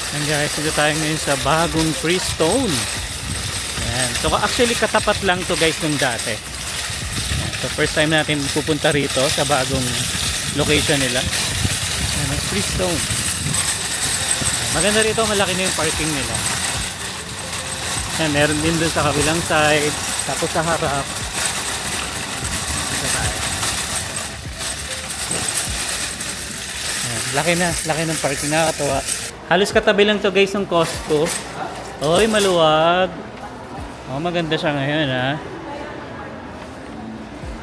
And guys, dito tayo ngayon sa bagong Freestone. Ayan. So actually katapat lang to guys nung dati. Ayan. So first time natin pupunta rito sa bagong location nila. Ayan, ang Freestone. Maganda rito, malaki na yung parking nila. Ayan, meron din dun sa kabilang side. Tapos sa harap. Ito tayo. Ayan, laki ng parking, nakakatawa. Halos katabi lang to guys ng Costco. Oy, maluwag. Oh, maganda siya ngayon ha.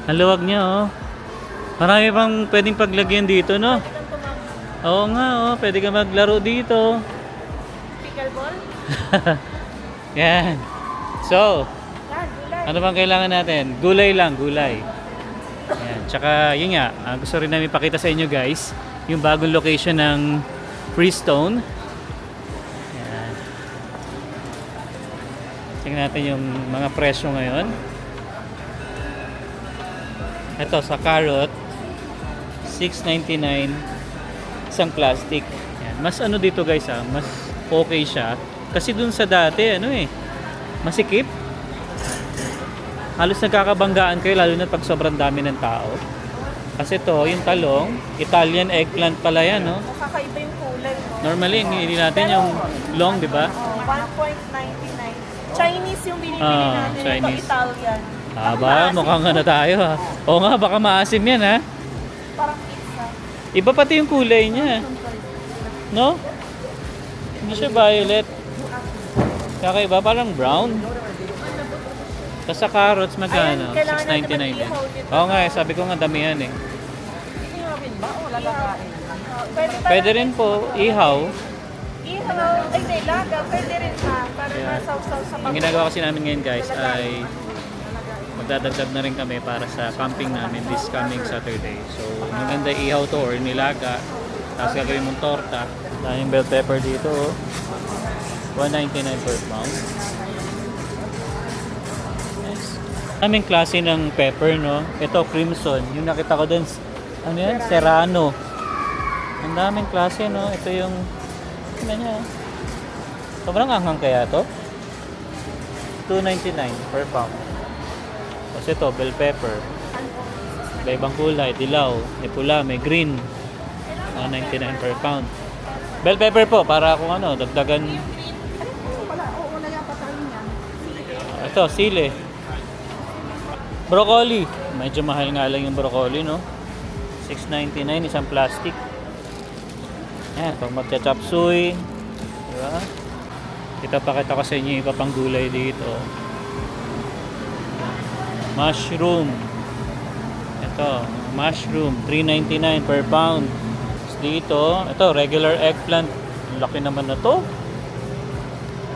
Ang luwag niya oh. Marami pang pwedeng paglagyan dito no. Oo nga oh, pwede ka maglaro dito. Pickleball? Yan. So, ano bang kailangan natin? Gulay lang, gulay. Yan. Tsaka yun nga, gusto rin namin pakita sa inyo guys yung bagong location ng Freestone. Yan. Tingnan natin yung mga presyo ngayon. Ito sa carrot, $6.99 isang plastic. Yan. Mas ano dito guys ha, mas okay siya. Kasi dun sa dati, ano eh, masikip. Halos nagkakabanggaan kayo lalo na pag sobrang dami ng tao. Kasi to, yung talong, Italian eggplant pala yan, no? Kakaiba yung kulay, no? Normally, hindi natin yung long, di ba? 1.99. Chinese yung binibili Ah, natin. Chinese. Ito Italian. Aba, mukhang ano tayo ha. Oo nga, baka maasim yan ha. Parang pizza. Iba pati yung kulay niya. No? Hindi siya violet. Kakaiba, parang brown. Tapos sa carrots, magkano? Ayan, kailangan natin 6.99 din. mag-ihaw dito. Oo nga, sabi ko nga damihan eh. Pwede Rin po, ihaw. Ihaw. Ay, hindi, laga. Pwede rin pa. Para Yeah. masaw-saw sa Ang ginagawa kasi namin ngayon guys ay magdadagdag na rin kami para sa camping namin this coming Saturday. So maganda ihaw to or nilaga. Tapos gagawin mong torta. Daming bell pepper dito oh. $1.99 per pound. Nice. Daming klase ng pepper no. Ito crimson. Yung nakita ko dun, ano yan? Serrano. Ang daming klase no. Ito yung, ano niya. Sobrang anghang kaya to? $2.99 per pound. Tapos ito, bell pepper. May ibang kulay, dilaw, may pula, may green. $1.99 per pound. Bell pepper po, para kung ano, dagdagan. Ito, sili. Broccoli. Medyo mahal nga lang yung broccoli, no? $6.99, isang plastic. Ayan, pag magcha-chop suey. Diba? Kita pakita ko sa inyo yung iba pang gulay dito. Mushroom. Ito, mushroom, $3.99 per pound. Tapos dito, ito, regular eggplant. Laki naman na to.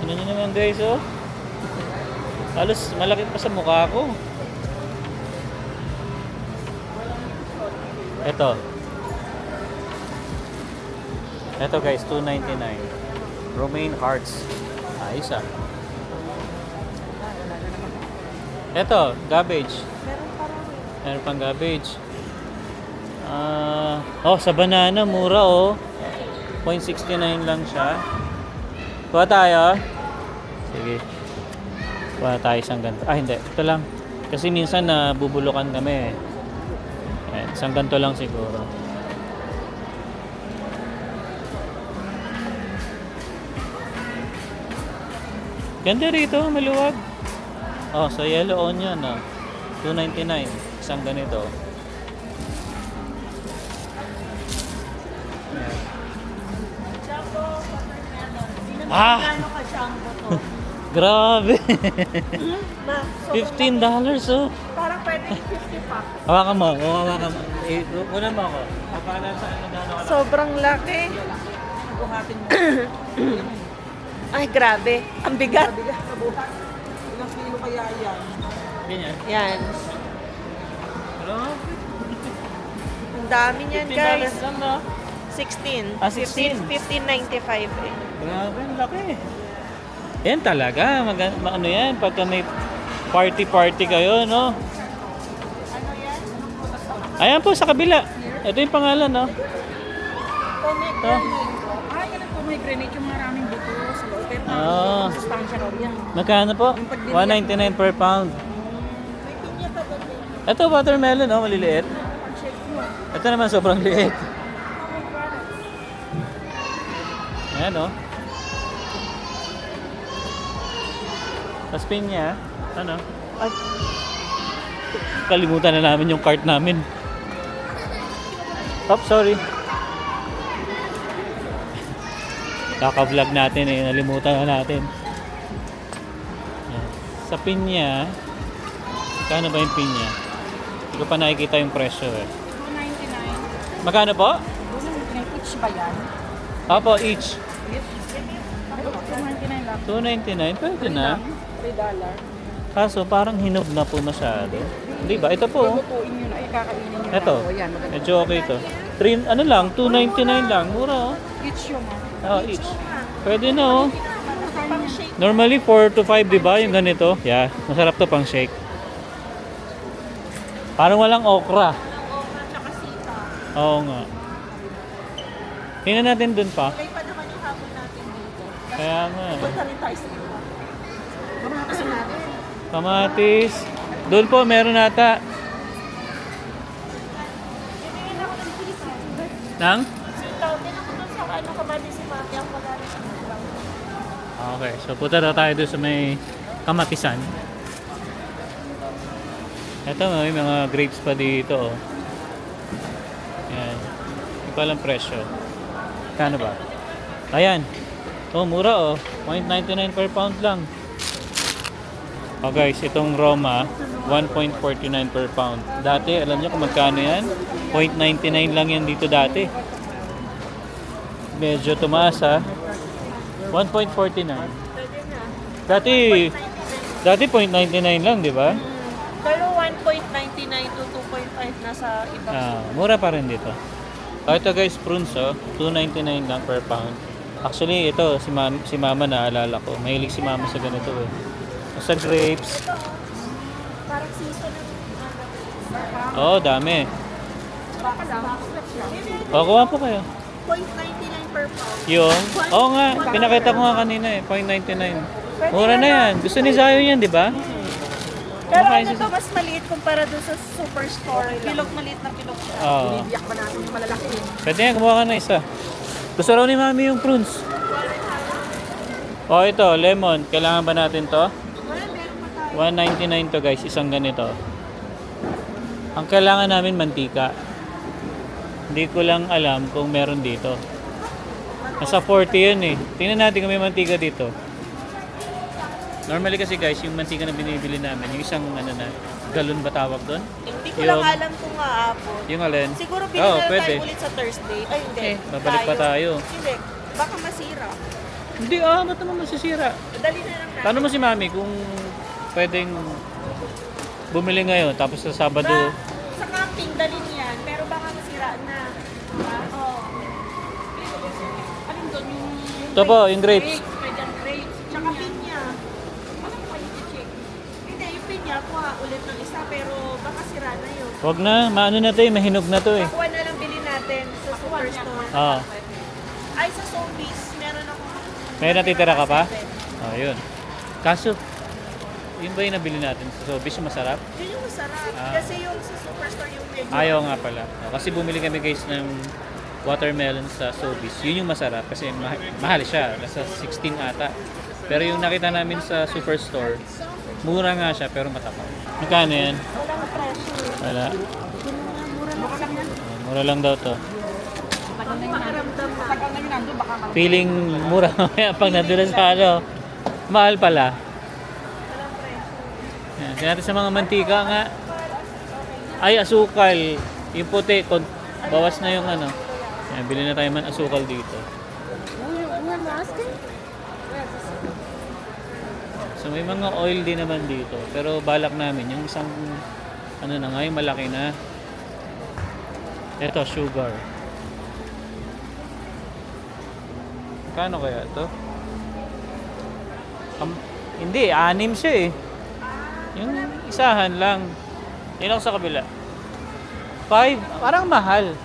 Ano nyo naman guys, oh. Halos malaki pa sa mukha ko. Ito. Ito guys, $2.99. Romaine hearts. Ayos ah. Ito, cabbage. Meron pang cabbage. Sa banana, mura oh. 0.69 lang siya. Kuha tayo. Sige. Kuha tayo isang ganito. Hindi. Ito lang. Kasi minsan nabubulukan kami. Ayan, isang ganito lang siguro. Ganda rito, maluwag. So yellow onion, $2.99. Isang ganito. Ka-jumbo to. Grabe. Ma, $15 oh. Parang pwede 50 pack. Hawakan mo. Hawakan mo. Una mo ako. Para sa ano gano'n. Sobrang laki. Ay, grabe. Ang bigat. Ilang kilo kaya yan? Ganyan. Yan. Grabe. Ang dami niyan, guys. $15 lang no? 16. 16. 15.95 eh. Grabe, ang laki. Yan talaga. Ano yan? Pagka may party kayo, no? Ano yan? Ayan po sa kabila. Ito yung pangalan, no? Connect Ito. pomegranate yung maraming buto sa loob. Pero Ah. sustansya raw yan. Magkano po? 199 per pound. May pinya pa doon eh. Ito, watermelon, oh, maliliit. Pag-check mo. Ito naman, sobrang liit. Ayan, oh. Tapos pinya, ano? Ay, kalimutan na namin yung cart namin. Oh, sorry. Kaka-vlog natin eh, nalimutan na natin. Ayan. Sa pinya, kano ba yung pinya? Hindi ko pa nakikita yung presyo eh. 299. Magkano po? 299 each ba yan? Opo, each. Ito, 299 lang. 299, pwede na. $3. Kaso parang hinog na po masyado. Di ba? Ito po. oh. Lutuin yun. Ay, kakainin yun. Ito. O, yan, maganda. Medyo okay to. 3, ano lang, 299 lang. Mura oh. Each yun, Oh, each. Pwede na oh. Pang-shake. Normally 4 to 5, di ba? Yung ganito. Yeah, masarap to pang shake. Parang walang okra. Okra tsaka sita. Oo nga. Tingnan natin dun pa. Okay pa naman yung hapon natin dito. Kaya nga. eh. Punta rin tayo sa iba. Kamakas natin. Kamatis. Doon po, meron nata. Bibigyan ako ng sita. Nang? Sitaw. Din ako doon sa ano kabady si Mami. Ang wala rin sa sitaw. Okay, so punta na tayo doon sa may kamatisan. Ito, may mga grapes pa dito. Oh. Yan. Hindi ko alam presyo. Kano ba? Ayan. Oh, mura oh. 0.99 per pound lang. Oh guys, itong Roma, 1.49 per pound. Dati, alam niyo kung magkano yan? 0.99 lang yan dito dati. Medyo tumaas ha. 1.49. Pwede na. Dati 0.99 lang, di ba? Pero 1.99 to 2.5 na sa ibang Mura pa rin dito. Ito guys, prunes oh, 2.99 lang per pound. Actually, ito si Mama naalala ko. Mahilig si Mama sa ganito eh. Sa grapes. parang season ng Oh, dami. Baka lang. O, kuha po kayo. 0.99 per pound. Yung, oo nga, pinakita ko nga kanina eh, 0.99. Mura na yan. Gusto ni Zayo yan, di ba? Pero Kumakain ano siya to, mas maliit kumpara dun sa superstore. Kilog maliit na kilog siya. Oo. Bibiyak pa natin yung malalaki. Pwede yan, kumuha ka na isa. Gusto raw ni Mami yung prunes. Oh, ito, lemon. Kailangan ba natin to? Wala, meron pa tayo. 199 to guys, isang ganito. Ang kailangan namin mantika. Hindi ko lang alam kung meron dito. Nasa 40 yun eh. Tingnan natin kung may mantika dito. Normally kasi guys, yung mantika na binibili namin, yung isang ano na, galon ba tawag doon? Hindi ko lang alam kung aabot. Yung alin? Siguro Oo, bilhin na lang pwede. tayo ulit sa Thursday. Ay, hindi. Babalik pa tayo. Hindi. Baka masira. Hindi ba't naman masisira? Dali na lang natin. Tanong mo si Mami kung pwedeng bumili ngayon tapos sa Sabado. Sa camping, dali niyan. Pero baka masira na. Oo. Alin doon yung... Ito po, yung grapes. Pwede ang grapes. Tsaka pinya. Anong kayo i-check? Hindi, yung pinya, kuha ulit ng isa. Pero baka sira na yun. Wag na, maano na to eh, mahinog na to eh. Pakuha na lang bilhin natin sa superstore. Oo. Ay, sa Sobeys, meron ako. May natitira ka pa? Oh, yun. Kaso, yun ba yung nabili natin sa Sobeys, yung masarap? Yun yung masarap. Ah. Kasi yung sa superstore yung medyo... Ayaw nga pala. Oh, kasi bumili kami guys ng watermelon sa Sobeys. Yun yung masarap kasi mahal siya. Nasa 16 ata. Pero yung nakita namin sa superstore, mura nga siya pero matapang. Magkano yan? Walang presyo. Wala. Mura lang yan. Oh, mura lang daw to. Pakiramdam na. Tagal na yun nandun, baka mag... Feeling mura mamaya pag nandun sa ano. Mahal pala. Walang presyo. Yan. Tingnan natin sa mga mantika nga. Ay, asukal. Yung puti. Bawas na yung ano. Yan, bili na tayo man asukal dito. So may mga oil din naman dito. Pero balak namin. Yung isang ano na nga, yung malaki na. Ito, sugar. Kano kaya ito? Hindi, 6 siya eh. Yung isahan lang. Yun ako sa kabila. 5, parang mahal.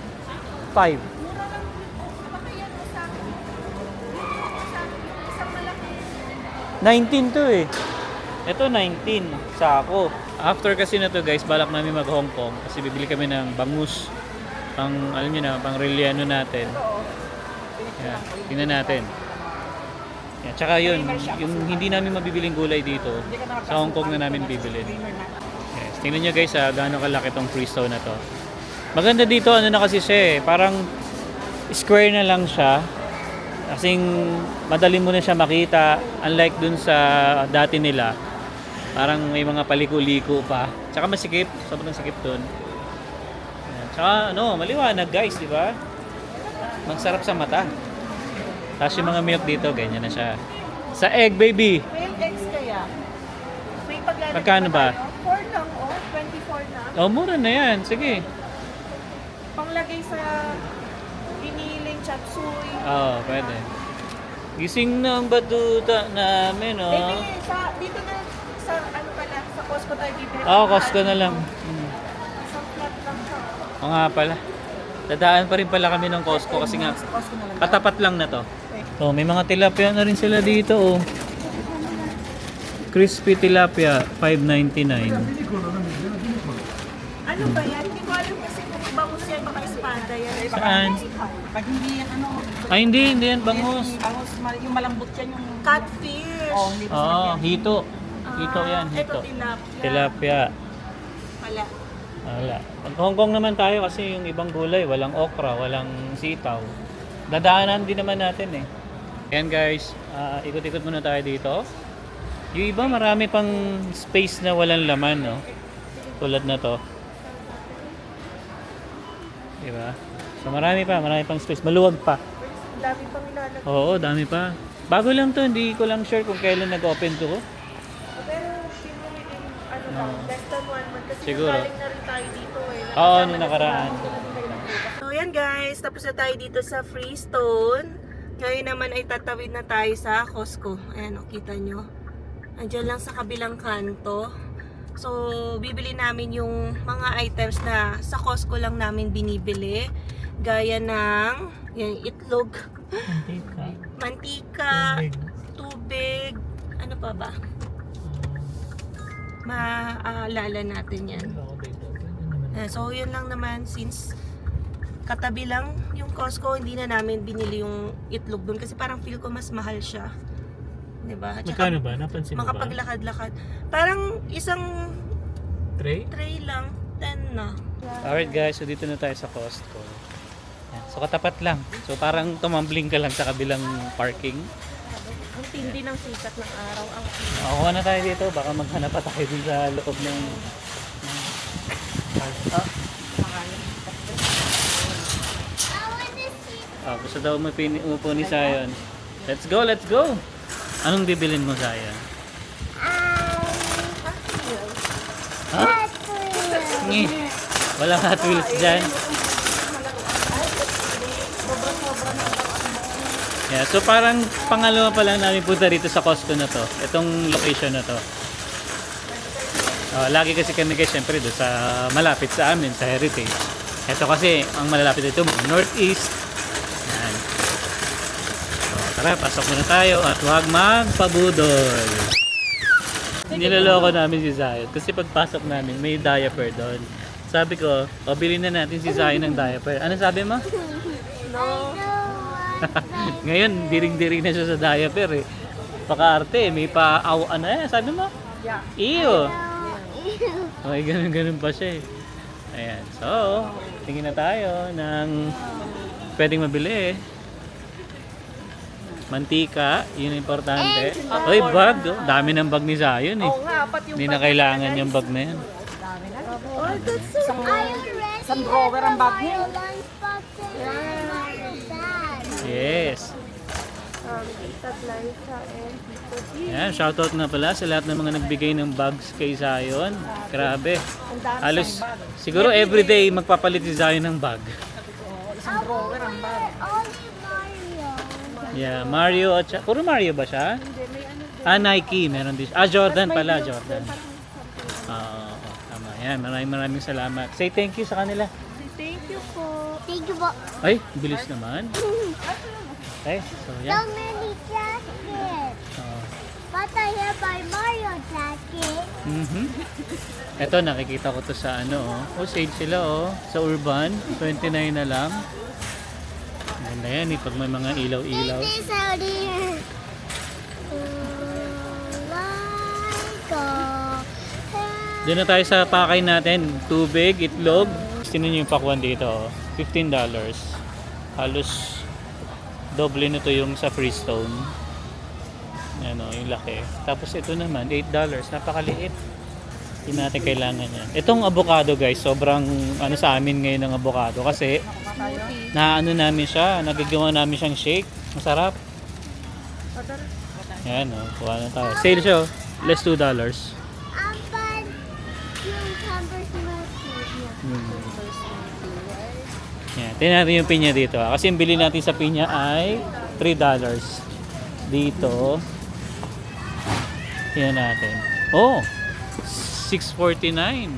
5. 19 to eh. Ito 19 sako. After kasi na to guys, balak namin mag Hong Kong kasi bibili kami ng bangus. Pang alam niyo na, pang relleno natin. Yan, tingnan natin. Yan, tsaka yun, yung hindi namin mabibiling gulay dito, sa Hong Kong na namin bibilin. Yes, tingnan nyo guys gaano kalaki tong freestone na to. Maganda dito, ano na kasi siya eh, parang square na lang siya. Kasing madali mo na siya makita, unlike dun sa dati nila. Parang may mga paliko-liko pa. Tsaka masikip, sobrang sikip dun. Yan. Tsaka maliwanag guys, di ba? Magsarap sa mata. Tapos yung mga milk dito, ganyan na siya. Sa egg, baby. May eggs kaya? May paglalagay Magkano ba? 4 lang, 24 na. Oh, mura na yan. Sige. Panglagay sa giniling chop suey. Oo, pwede. Gising ng batuta namin, oh. Baby, dito na sa ano pala, sa Costco tayo bibili. Oo, Costco na lang. Isang flat lang siya. Oo nga pala. Dadaan pa rin pala kami ng Costco kasi nga Sa Costco na lang. katapat lang na to. Oh, may mga tilapia na rin sila dito, oh. Crispy tilapia, $5.99. Ano ba yan? Hindi ko alam kasi kung bangus yan, baka espada yan. Saan? Pag hindi yan Ay, hindi yan bangus. bangus, yung malambot yan yung... Catfish. Oh, hindi pa Oh, hito. Hito yan, Ito hito. tilapia. Tilapia. Pala. Wala. Pag Hong Kong naman tayo kasi yung ibang gulay, walang okra, walang sitaw. Dadaanan din naman natin eh. Ayan guys, ikot-ikot muna tayo dito. Yung iba marami pang space na walang laman, no? Tulad na to. Diba? So marami pang space. Maluwag pa. Ang dami pang ilalagay. Oo, dami pa. Bago lang to, hindi ko lang sure kung kailan nag-open to. Pero siguro within, lang, less than 1 month. Kasi Siguro. galing na rin tayo dito eh. Oo, Nakasama nung na nakaraan. So yan guys, tapos na tayo dito sa Freestone. Ngayon naman ay tatawid na tayo sa Costco. Ayan o, kita nyo. Andiyan lang sa kabilang kanto. So, bibili namin yung mga items na sa Costco lang namin binibili. Gaya ng yan, itlog, mantika, tubig, ano pa ba? Maalala natin yan. So, yun lang naman since katabi lang yung Costco, hindi na namin binili yung itlog doon kasi parang feel ko mas mahal siya. 'Di ba? Magkano ba? Napansin mo ba? Makapaglakad-lakad. Parang isang Tray? tray lang, 10 na. Alright guys, so dito na tayo sa Costco. Yan. So katapat lang. So parang tumambling ka lang sa kabilang parking. Ang tindi ng sikat ng araw. Ang Makuha na tayo dito. Baka maghanap pa tayo dun sa loob ng... gusto daw umupo ni Zion. Let's go, let's go! Anong bibilin mo, Zion? Ha? Ngi. Walang Hot Wheels dyan. Yeah, so parang pangalawa pa lang namin punta dito sa Costco na to. Itong location na to. Lagi kasi kami guys, syempre doon sa malapit sa amin, sa Heritage. Ito kasi, ang malalapit dito, Northeast. Yan. So, tara, pasok muna tayo at huwag magpabudol. Niloloko namin si Zion kasi pagpasok namin, may diaper doon. Sabi ko, bilhin na natin si Zion ng diaper. Ano sabi mo? no. Ngayon, diring-diring na siya sa diaper eh. Pakaarte, may pa-awan na eh. Sabi mo? Yeah. Iyo. Okay, ganun pa siya eh. Ayan. So, tingin na tayo ng pwedeng mabili eh. Mantika, yun ang importante. Oy, bag. Oh. Dami ng bag ni Zion eh. Oo nga, apat yung Hindi na kailangan yung bag na yan. Oh, that's so Isang drawer ang bag niya. Yes. Tita Glyza and Tito D. Yan, shoutout na pala sa lahat ng mga nagbigay ng bags kay Zion. Grabe. Ang dami. Halos, siguro everyday magpapalit si Zion ng bag. Isang drawer ang bag. Yeah, Mario at puro Mario ba siya? Hindi, may ano din. Nike, meron din. Jordan pala, Jordan. Oo, tama yan. Maraming salamat. Say thank you sa kanila. Thank you po. Thank you po. Ay, bilis naman. Okay, so yan. So many jackets. Oo. But I have my Mario jacket. Ito, nakikita ko to sa ano, oh. Oh, sale sila, oh. Sa Urban, 29 na lang. Ganda yan, eh, pag may mga ilaw-ilaw. This is out here. Doon na tayo sa pakay natin. Tubig, itlog. Sino nyo yung pakwan dito, oh. $15. Halos doble na to yung sa Freestone. Ano, yung laki. Tapos ito naman, $8. Napakaliit. Hindi natin kailangan yan. Itong avocado guys, sobrang ano sa amin ngayon ng avocado. Kasi, naano namin siya. Nagagawa namin siyang shake. Masarap. Yan, oh. Kuha na tayo. Sale siya, oh. Less $2. Apan yung campers Yan. Tingnan natin yung pinya dito. Kasi yung bili natin sa pinya ay $3. Dito. Tingnan natin. Oh! $6.49.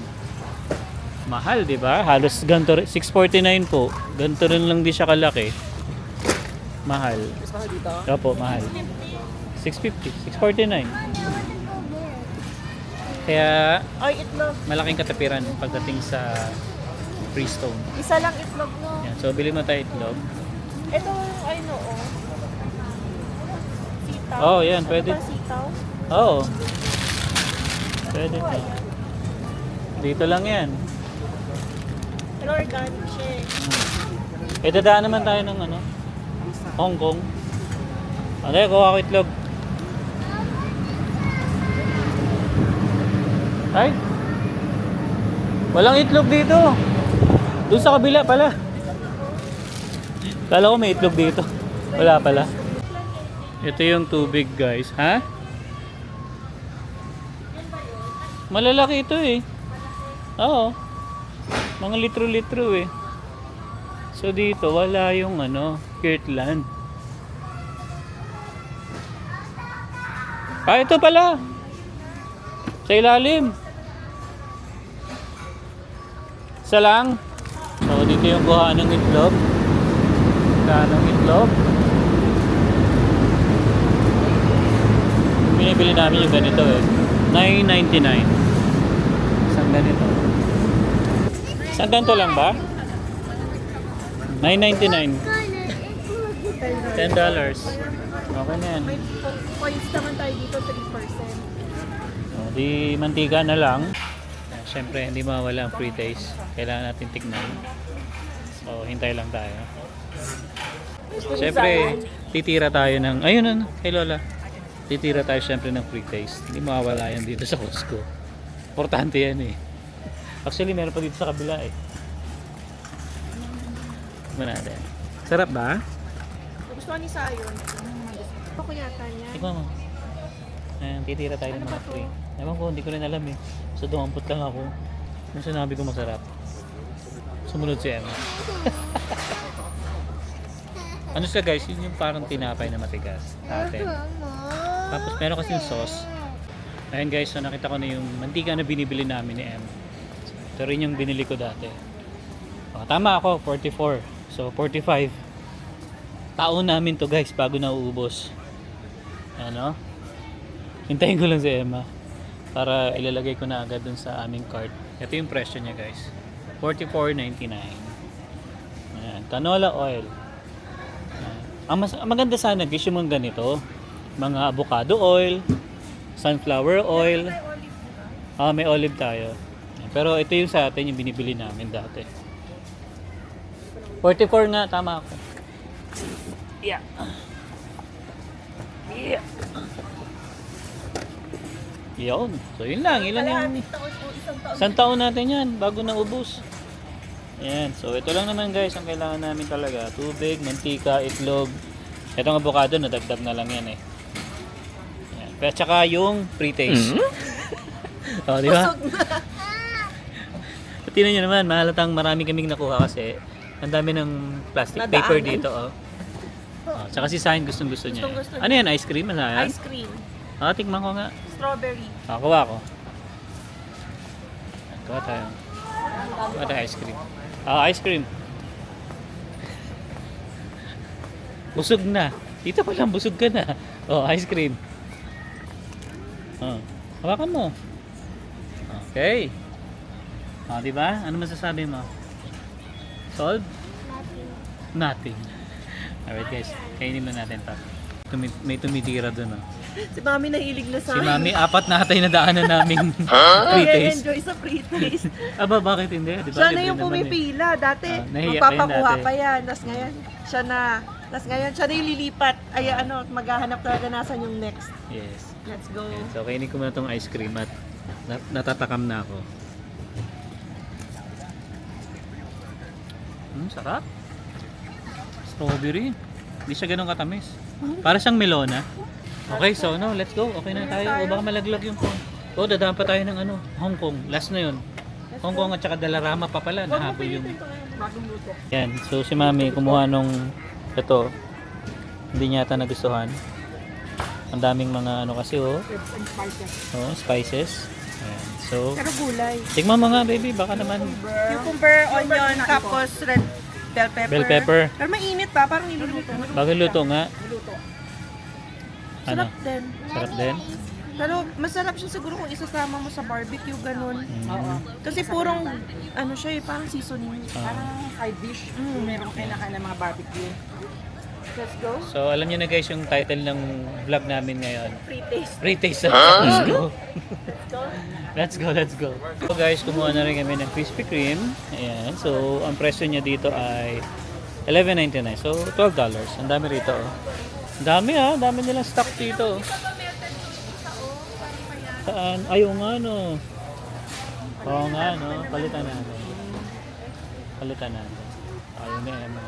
Mahal, di ba? Halos ganito rin. $6.49 po. Ganito rin lang di siya kalaki. Mahal. Mas mahal dito. Opo, mahal. $6.50. $6.49. Kaya Ay, itlog. malaking katapiran pagdating sa Freestone. Isa lang itlog, no? Yan. So, bili mo tayo itlog. Ito, ay, no, oh. Sitaw. Oh, yan. Pwede. Ano ba, sitaw? Oo. Pwede to. Dito lang yan. Pero organic siya eh. Eh, dadaan naman tayo ng ano? Hong Kong. Ano, kuha ko itlog. Ay! Walang itlog dito. Doon sa kabila pala. Kala ko may itlog dito. Wala pala. Ito yung tubig guys. Ha? Malalaki ito eh. Oo. Mga litro-litro eh. So dito wala yung ano, Kirtland. Ah, ito pala. Sa ilalim. Isa lang. So dito yung kuhaan ng itlog. Kuhaan ng itlog. Binibili namin yung ganito eh. $9.99. Isang ganito. Isang ganito lang ba? $9.99. $10. Okay na yan. May points naman tayo dito, 3%. O, di mantika na lang. Siyempre, hindi mawala ang free taste. Kailangan natin tignan. So, hintay lang tayo. Siyempre, titira tayo ng... Ayun na, kay Lola. Titira tayo siyempre ng free taste. Hindi mawawala yan dito sa Costco. Importante yan eh. Actually, meron pa dito sa kabila eh. Tignan natin. Sarap ba? Gusto ko ni Sayon. Gusto ko yata niya. Tignan mo. Ayan, titira tayo ng Ano ba mga to? free. Ewan ko, hindi ko rin alam eh. So, dumampot lang ako. Nung sinabi ko masarap. Sumunod si Emma. Ano siya guys, yun yung parang tinapay na matigas. Atin. Tapos meron kasing sauce. Ayun guys, so nakita ko na yung mantika na binibili namin ni Em. Ito rin yung binili ko dati. Oh, tama ako, 44. So 45. Taon namin to guys bago nauubos. Ano? Hintayin ko lang si Emma para ilalagay ko na agad dun sa aming cart. Ito yung presyo niya guys. $44.99. Ayan. Canola oil. Ayan. Ang maganda sana guys yung mga ganito. Mga avocado oil, sunflower oil. May olive tayo. Ayan. Pero ito yung sa atin yung binibili namin dati. 44 nga, tama ako. Yeah. Yeah. Yun. So yun lang. Ilan yung... Isang taon natin yan bago naubos. Ayan. So ito lang naman guys ang kailangan namin talaga. Tubig, mantika, itlog. Itong avocado nadagdag na lang yan eh. Ayan. Pero tsaka yung pre-taste. O, di ba? Tingnan nyo naman, mahalatang marami kaming nakuha kasi ang dami ng plastic Nadaanan. paper dito. Tsaka si Sahin gustong gusto niya. Gustong-gusto Ano yan? Ice cream? Ano yan? Ice cream. Tikman ko nga. Strawberry. Kuha ko. Kuha tayo. Kuha tayo ice cream. Ice cream. Busog na. Dito pa lang busog ka na. Ice cream. Oh. Hawakan mo. Okay. O, diba? Ano masasabi mo? Solved? Nothing. Alright guys, kainin mo natin to. May tumitira dun, oh. Si Mami nahilig na sa Si Mami, 4 na atay na daanan naming pre-taste. enjoy sa pre-taste. Aba, bakit hindi? Diba? Siya na libre yung naman eh. pumipila. Dati, nahiya magpapakuha kayo dati. pa yan. Tapos ngayon, siya na. Tapos ngayon, siya na yung lilipat. Ay, ano, maghahanap talaga nasan yung next. Yes. Let's go. So, kainin ko muna tong ice cream at natatakam na ako. Sarap. Strawberry. Hindi siya ganun katamis. Para siyang melona. Okay, so no, let's go. Okay na tayo. O baka malaglag yung phone. O, dadaan pa tayo ng ano, Hong Kong. Last na yun. Hong Kong at saka Dalarama pa pala. Nahabol yung... Bagong luto. Yan. So, si Mami kumuha nung ito. Hindi niya ata nagustuhan. Ang daming mga ano kasi, oh. Herbs and spices. Oh, spices. Ayan. So, Pero gulay. tignan mo nga, baby. Baka naman Cucumber, onion, tapos red bell pepper. bell pepper. Pero mainit pa, parang niluluto. Bago luto nga. Luto. Ano? Sarap din. Sarap din. Pero masarap siya siguro kung isasama mo sa barbecue, ganun. Oo. Kasi purong, ano siya eh, parang seasoning. Parang side dish. Meron kinakain ng mga barbecue. Let's go. So, alam niyo na guys yung title ng vlog namin ngayon. Free taste. Free taste. Let's go. Let's go, let's go. So guys, kumuha na rin kami ng Krispy Kreme. Ayan. So, ang presyo niya dito ay $11.99. So, $12. Ang dami rito, oh. Ang dami, ah. Ang dami nilang stock dito. Saan? Ayaw nga, no. Oo nga, no. Palitan natin. Palitan natin. Ayaw ni Emma.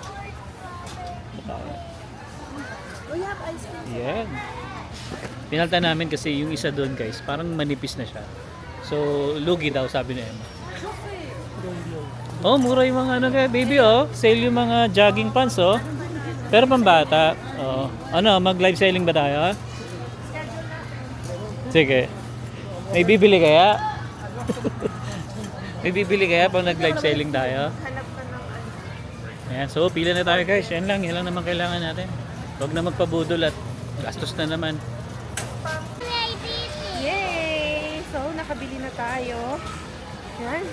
Baka. We have ice cream. Yan. Pinalta namin kasi yung isa doon guys, parang manipis na siya. So, lugi daw sabi ni Emma. Oh, mura yung mga ano kaya, baby, oh. Sale yung mga jogging pants, oh. Pero pambata. Oh. Ano, mag-live selling ba tayo? Sige. May bibili kaya? May bibili kaya pag nag-live selling tayo? Hanap ka ng ano. Ayan, so pila na tayo guys. Yan lang naman kailangan natin. Huwag na magpabudol at gastos na naman. Yay! So, nakabili na tayo. Yan.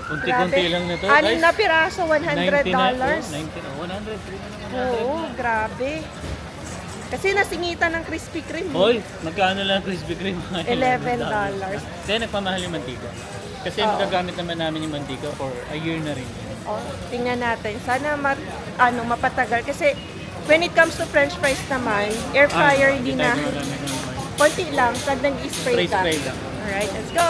Kunti-kunti lang na to Anim guys. na piraso, $100. 90 na, oh, 90 na. 100. Oo, grabe. Kasi nasingitan ng Krispy Kreme. Hoy, magkano lang Krispy Kreme? $11. Then nagpamahal yung mantika. Kasi magagamit naman namin yung mantika for a year na rin. Oh, tingnan natin. Sana mapatagal. Kasi when it comes to french fries naman, air fryer hindi na. Konti lang, pag nag-spray ka. Spray lang. Alright, let's go!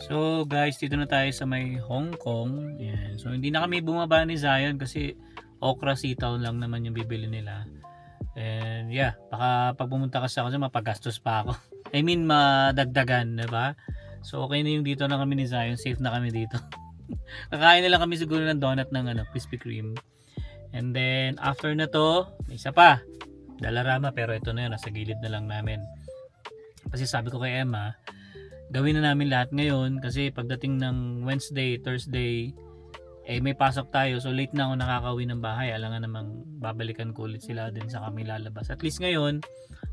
So guys, dito na tayo sa may Hong Kong. Yan. So hindi na kami bumaba ni Zion kasi okra sitaw lang naman yung bibili nila. And yeah, baka pag pumunta kasi ako dyan, mapagastos pa ako. I mean, madagdagan, diba? So okay na yung dito na kami ni Zion. Safe na kami dito. Kakain na lang kami siguro ng donut ng Krispy Kreme. And then after na to, may isa pa. Dalarama, pero ito na yun, nasa gilid na lang namin. Kasi sabi ko kay Emma, gawin na namin lahat ngayon kasi pagdating ng Wednesday, Thursday, may pasok tayo. So late na ako nakakauwi ng bahay. Alangan namang babalikan ko ulit sila din sa kami lalabas. At least ngayon,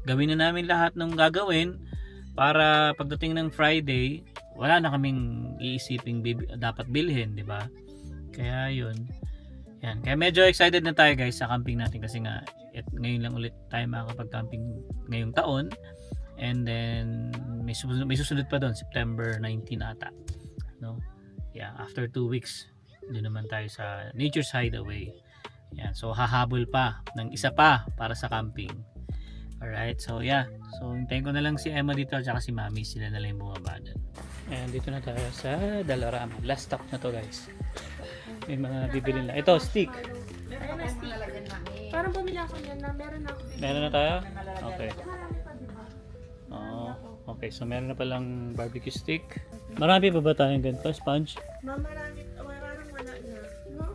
gawin na namin lahat ng gagawin para pagdating ng Friday, wala na kaming iisiping dapat bilhin, di ba? Kaya yun. Yan. Kaya medyo excited na tayo guys sa camping natin kasi nga ngayon lang ulit tayo makakapag-camping ngayong taon. And then may susunod pa doon, September 19 ata. No? Yeah, after 2 weeks, doon naman tayo sa Nature's Hideaway. Yan. So hahabol pa ng isa pa para sa camping. Alright, so yeah. So hintayin ko na lang si Emma dito at saka si Mami, sila na lang yung bumaba doon. Ayan, dito na tayo sa Dalarama. Last stop na to guys. May mga bibili na. Ito, stick. Ayun na, stick. Parang bumili ako yan na meron ako. Meron na tayo? Okay. Okay, so meron na palang barbecue stick. Marami pa ba tayong ganito? Sponge? Marami, parang wala na. No?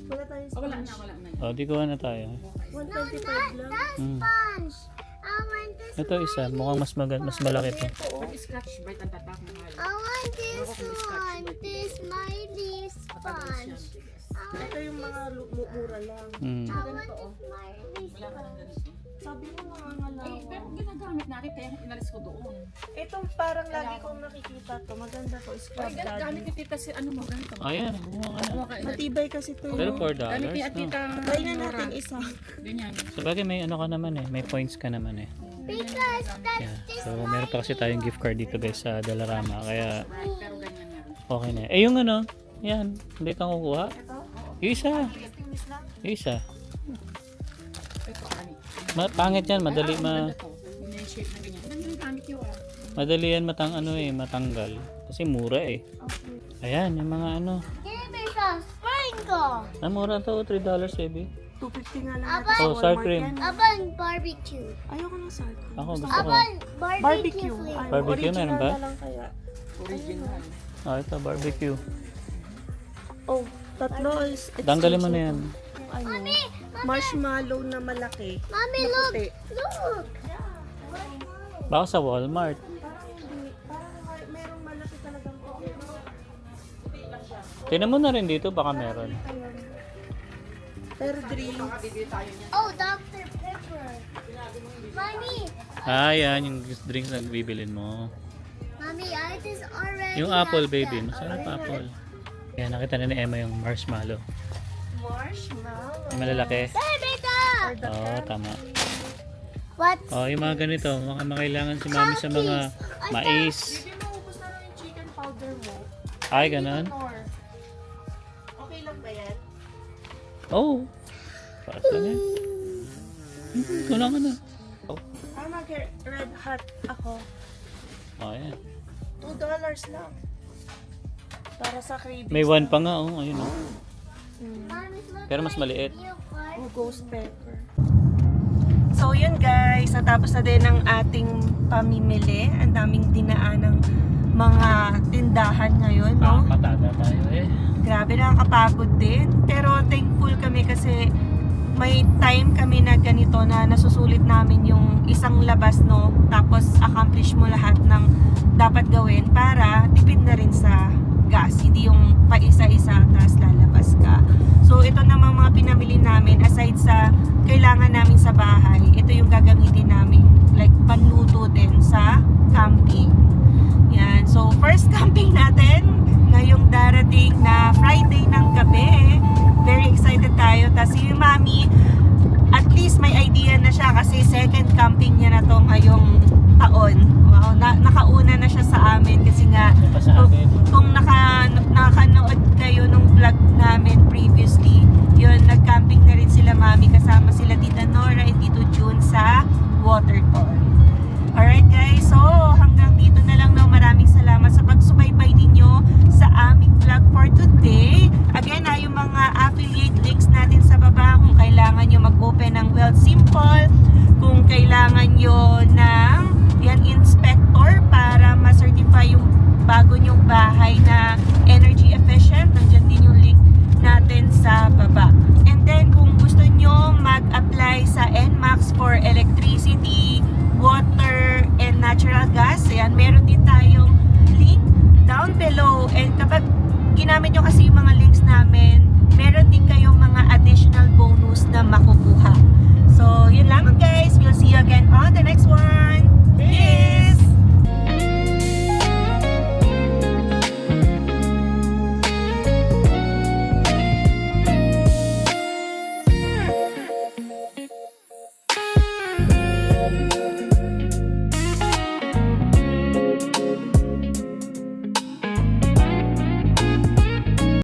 Wala tayong sponge. Wala na. O, di kuha na tayo. 125 lang. Sponge. I want this. Ito isa, mukhang mas malaki to. Pag scratch bite ang tatak ng mahal. I want this one. This smiley sponge. Ito yung mga mura lang. Mm. I want this smiley sponge. Sabi mo mga ngalaw. Pero ginagamit na akin, kaya inalis ko doon. Itong parang lagi kong nakikita to. Maganda to. Scrub Gamit daddy. ni tita si ano mo, ganito. Ayan, kumuha ka na. Kuha ka, Matibay kasi to. Pero no? $4, Gamit ni no? tita. Try na natin isa. Ganyan. Sabagay may ano ka naman eh, may points ka naman eh. Because that's Yeah. So meron pa kasi tayong gift card dito guys sa Dollarama, kaya Right, pero ganyan meron. okay na. Eh yung ano, yan, hindi ka kukuha. Yung isa. Yung isa. Ito, kani. Pangit yan, madali Maganda to. Yun yung shape na ganyan. Ganyan yung gamit yun. madali yan matanggal kasi mura eh. Ayan, yung mga ano. give me some sprinkle. Mura to, $3 baby. 250 nga lang Aba. natin sa Oh, sour Walmart cream. yan. Abang barbecue. Ayoko ng sour cream. Ako gusto ko. Abang barbecue Barbecue. flavor. Ay, Barbecue, original meron ba? na lang kaya. Original. Ito, barbecue. Oh, tatlo is... Tanggalin mo na yan. Ano? Marshmallow na malaki. Mommy, Na look. puti. Look. Baka sa Walmart. Parang merong malaki talagang puti. Tingnan mo na rin dito, baka meron. Pero drinks. Oh, Dr. Pepper. Mommy, Yan, yung drinks na bibilin mo. Mommy, I just already Yung apple, have baby. them. Masarap apple. Ayan, nakita na ni Emma yung marshmallow. Marshmallow. Yung malalaki. Baby, ka. Oo, tama. What? Oh, yung mga ganito, mga makailangan si mami sa mga mais. Hindi maubos na lang yung chicken powder mo. Ay, ganun. More. Okay lang ba yan? Oh. Paras lang yan. Kulang ka na. Oh, Mag-red hot ako. ayan. $2 lang. Para sa cravings. May one pa nga, oh. Ayun, oh. Mommy, look. Pero mas maliit. Oh, ghost pepper. So yun guys, natapos na din ang ating pamimili. Ang daming dinaan ng mga tindahan ngayon, no? Patada tayo eh. Grabe, nakakapagod din. Pero thankful kami kasi may time kami na ganito na nasusulit namin yung isang labas, no? Tapos accomplish mo lahat ng dapat gawin para tipid na rin sa gas. Hindi yung paisa-isa tapos lalabas ka. So ito namang mga pinamili namin aside sa kailangan namin sa bahay. Ito yung gagamitin namin like panluto din sa camping. Yan. So first camping natin ngayong darating na Friday ng gabi. Very excited tayo. Tapos si Mami, at least may idea na siya kasi second camping niya na to ngayong taon. Wow, nakauna na siya sa amin kasi nga Pa sa amin. kung nakanood kayo nung vlog namin previously, yun, nag-camping na rin sila Mami kasama sila Tita Nora and Tito June sa Waterton. Alright guys, so hanggang dito na lang, no. Maraming salamat sa pagsubaybay ninyo sa aming vlog for today. Again, yung mga affiliate links natin sa baba kung kailangan nyo mag-open ng Well Simple, kung kailangan nyo ng yan, inspector para ma-certify yung bago nyong bahay na energy efficient, nandiyan din yung link natin sa baba. And then kung gusto nyo mag-apply sa NMAX for electricity, water, and natural gas, ayan, meron din tayong link down below. And kapag ginamit nyo kasi yung mga links namin, meron din kayong mga additional bonus na makukuha. So, yun lang guys.